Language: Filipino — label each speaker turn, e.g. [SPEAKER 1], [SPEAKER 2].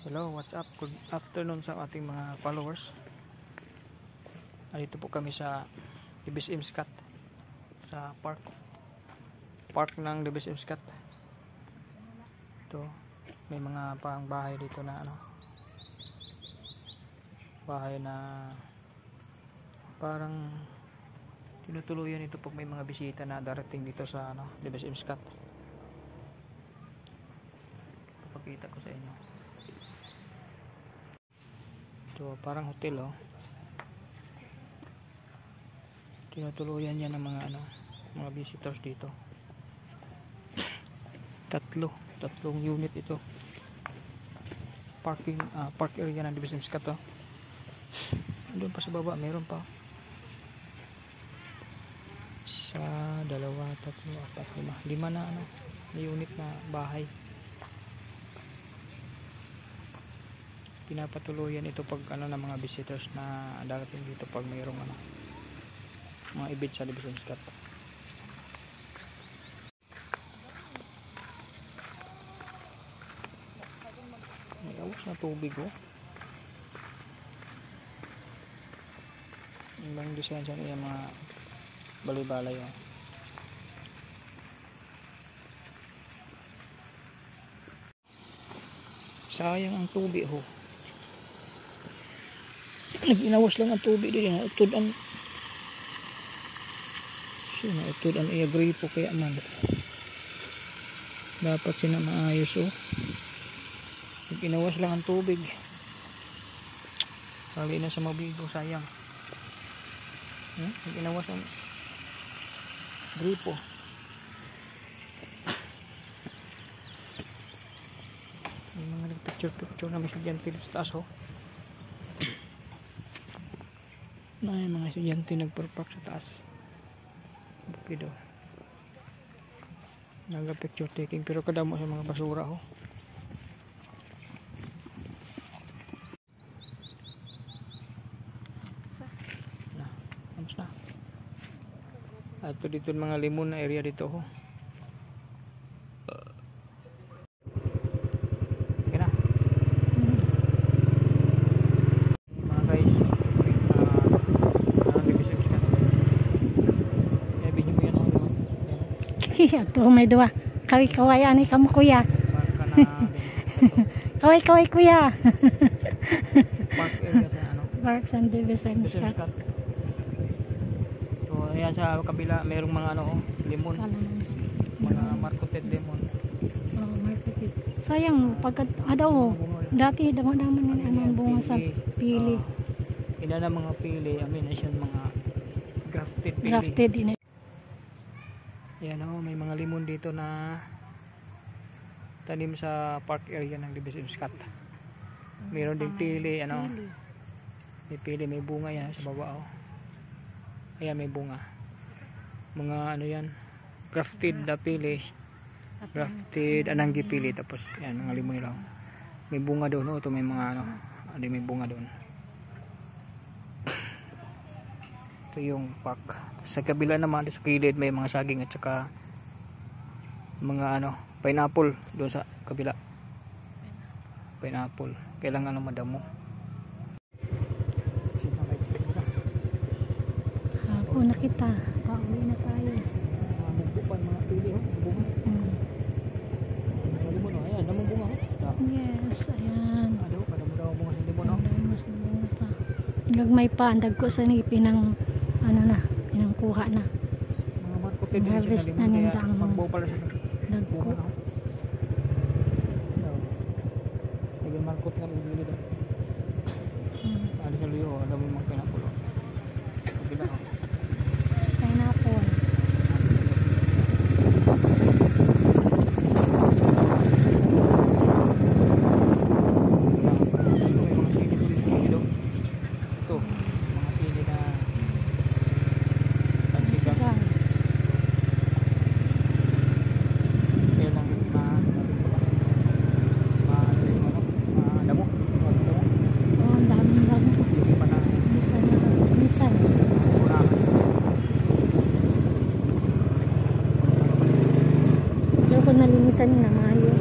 [SPEAKER 1] Hello, what's up? Good afternoon sa ating mga followers. Dito po kami sa Libis Imskat sa park ng Libis Imskat. Ito, may mga pang bahay dito na bahay na parang tinutuluyan ito pag may mga bisita na darating dito sa Libis Imskat. Papakita ko sa inyo. Ito parang hotel tinutuluyan yan ng mga visitors dito. Tatlong unit ito. Park area ng Libis Imskat to. Doon pa sa baba meron pa. 1, 2, 3, 4, 5 na unit na bahay. Pinapatuluyan ito pag ng mga visitors na darating dito pag mayroong mga event sa Libis Imskat. May awas na tubig Ibang design siya yung mga balay-balay Sayang ang tubig Nag-inawas lang ang tubig din. Utudan iya gripo kaya man. Dapat sina maayos Nag-inawas lang ang tubig. Kali na sa mabigo, sayang. Nag-inawas ang gripo. May mga nagpicture na may estudyante sa taas May mga estudyante nagparpak sa taas. Bukido. Nagpa-picture taking pero kadamo sa mga basura Vamos na. At dito mga limon na area dito
[SPEAKER 2] Ito may dua. Kaway ani kamu kuya. Kaway kuya.
[SPEAKER 1] Park area
[SPEAKER 2] Park San Libis Imskat.
[SPEAKER 1] So ayan sa kabila mayroong mga limon. Mga marketed lemon.
[SPEAKER 2] Marketed. Sayang pagkat dati damo-damo ni bunga sa pili.
[SPEAKER 1] Ina na mga pili, mga grafted pili.
[SPEAKER 2] Grafted ini.
[SPEAKER 1] Yan may mga limon dito na tanim sa park area ng Libis Imskat. Meron din pili, may pili, may bunga yan sa baba Ayan may bunga. Mga yan, grafted na pili. Grafted ananggi pili tapos yan mga limon nila. May bunga doon ito may mga may bunga doon. Ito yung park. Sa kabila naman sa kilid may mga saging at saka mga pineapple doon sa kabila. Pineapple. Kailangan madamo.
[SPEAKER 2] Hapon na kita. Pauwi na tayo.
[SPEAKER 1] Magbupan mga pili bunga. Limon ayan, damong bunga
[SPEAKER 2] Yes, ayan.
[SPEAKER 1] Kadamo bunga sa limon
[SPEAKER 2] Gagmay pa andag ko sa pinang pinangkuha na.
[SPEAKER 1] Mga marketed
[SPEAKER 2] harvest na ninda ang
[SPEAKER 1] magbuo pala sa
[SPEAKER 2] dagko.
[SPEAKER 1] Lagi market nga bibili daw. Ano sa luyo, alam mo mga pineapple. Kabila
[SPEAKER 2] Pineapple. Pero kung nalinisan na mayo